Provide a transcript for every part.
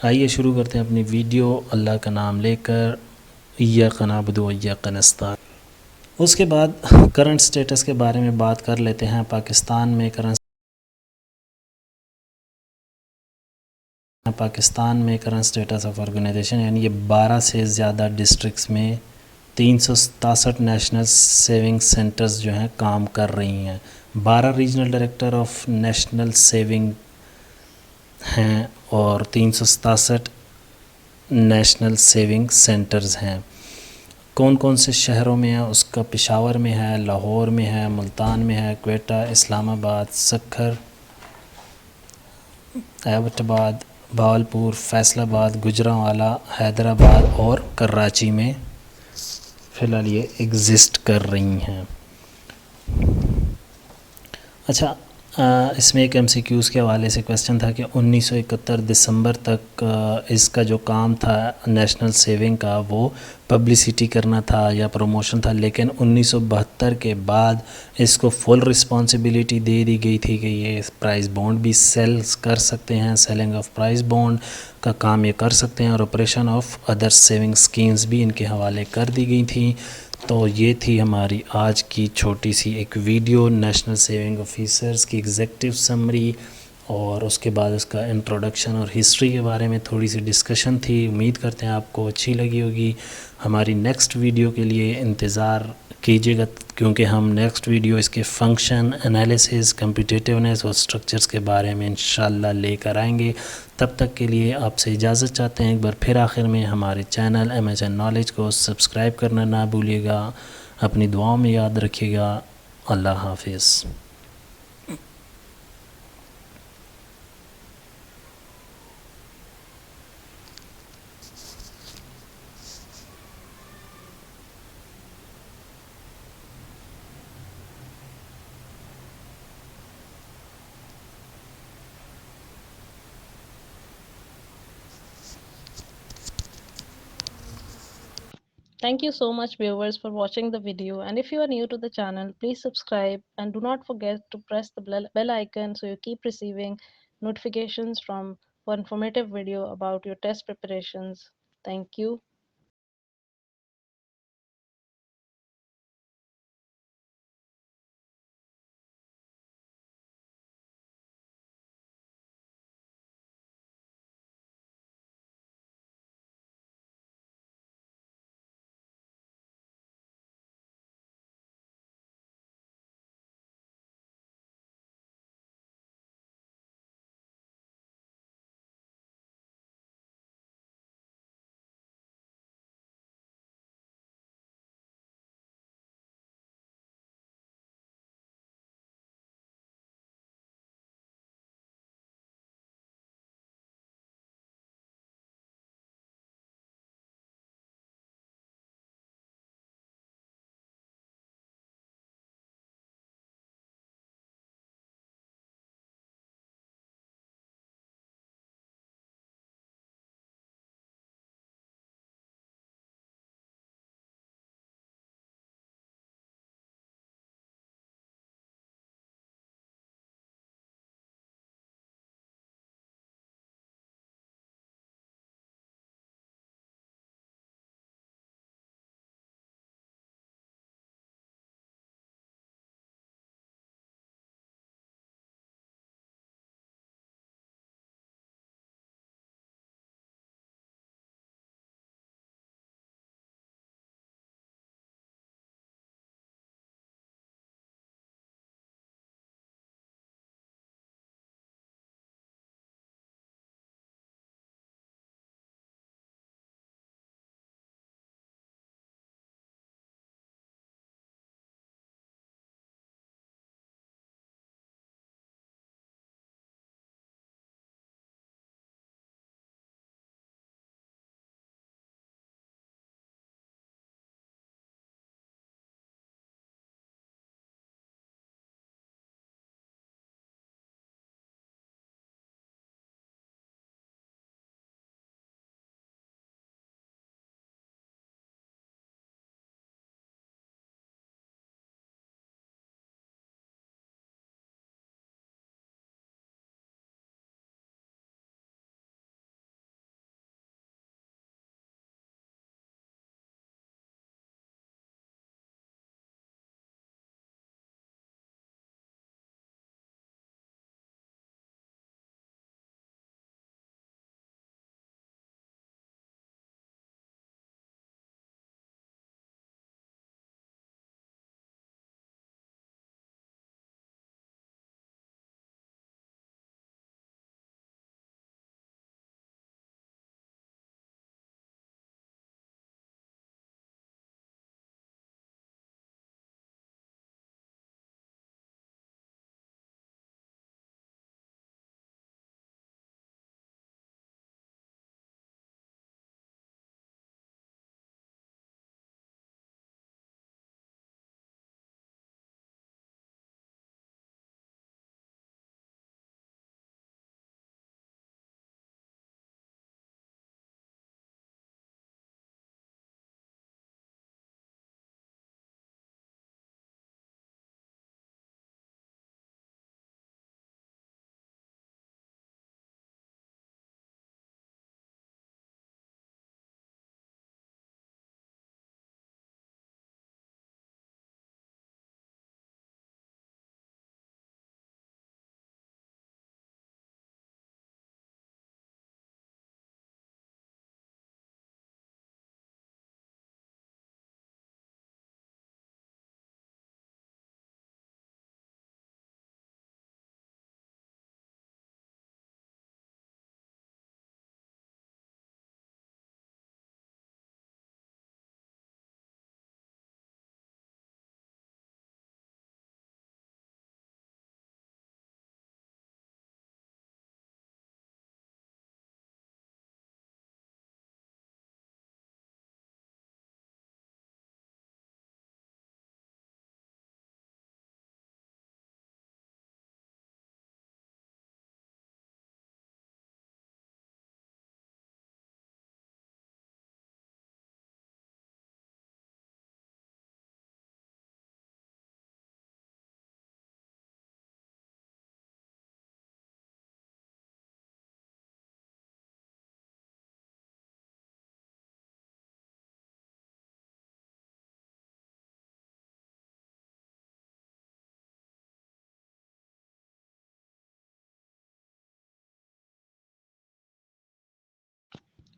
آئیے شروع کرتے ہیں اپنی ویڈیو اللہ کا نام لے کر، ایاک نعبد و ایاک نستعین۔ اس کے بعد کرنٹ سٹیٹس کے بارے میں بات کر لیتے ہیں۔ پاکستان میں کرنٹ سٹیٹس آف آرگنائزیشن، یعنی یہ 12 سے زیادہ ڈسٹرکٹس میں 367 نیشنل سیونگ سینٹرز جو ہیں کام کر رہی ہیں۔ 12 regional director of national saving ہیں اور 367 نیشنل سیونگ سینٹرز ہیں۔ کون کون سے شہروں میں ہے اس کا؟ پشاور میں ہے، لاہور میں ہے، ملتان میں ہے، کوئٹہ، اسلام آباد، سکھر، ایبٹ آباد، بہاولپور، فیصل آباد، گوجرانوالہ، حیدرآباد اور کراچی میں فی الحال یہ ایگزسٹ کر رہی ہیں۔ اچھا، اس میں ایک ایم سی کیوز کے حوالے سے کویسچن تھا کہ 1971 دسمبر تک اس کا جو کام تھا نیشنل سیونگ کا وہ پبلسٹی کرنا تھا یا پروموشن تھا، لیکن 1972 کے بعد اس کو فل رسپانسبلٹی دے دی گئی تھی کہ یہ پرائز بانڈ بھی سیلز کر سکتے ہیں، سیلنگ آف پرائز بانڈ کا کام یہ کر سکتے ہیں، اور operation of other saving schemes بھی ان کے حوالے کر دی گئی تھیں۔ تو یہ تھی ہماری آج کی چھوٹی سی ایک ویڈیو نیشنل سیونگ آفیسرز کی ایگزیکٹو سمری، اور اس کے بعد اس کا انٹروڈکشن اور ہسٹری کے بارے میں تھوڑی سی ڈسکشن تھی۔ امید کرتے ہیں آپ کو اچھی لگی ہوگی۔ ہماری نیکسٹ ویڈیو کے لیے انتظار کیجیے گا، کیونکہ ہم نیکسٹ ویڈیو اس کے فنکشن، انالیسز، کمپیٹیٹیونیس اور سٹرکچرز کے بارے میں انشاءاللہ لے کر آئیں گے۔ تب تک کے لیے آپ سے اجازت چاہتے ہیں۔ ایک بار پھر آخر میں ہمارے چینل امیزن نالج کو سبسکرائب کرنا نہ بھولیے گا، اپنی دعاؤں میں یاد رکھیے گا۔ اللہ حافظ۔ Thank you so much, viewers, for watching the video. And if you are new to the channel, please subscribe and do not forget to press the bell icon so you keep receiving notifications for informative video about your test preparations. Thank you.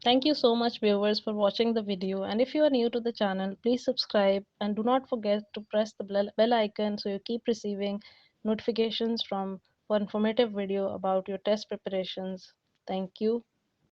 Thank you so much, viewers, for watching the video. And if you are new to the channel, please subscribe and do not forget to press the bell icon so you keep receiving notifications from for informative video about your test preparations. Thank you.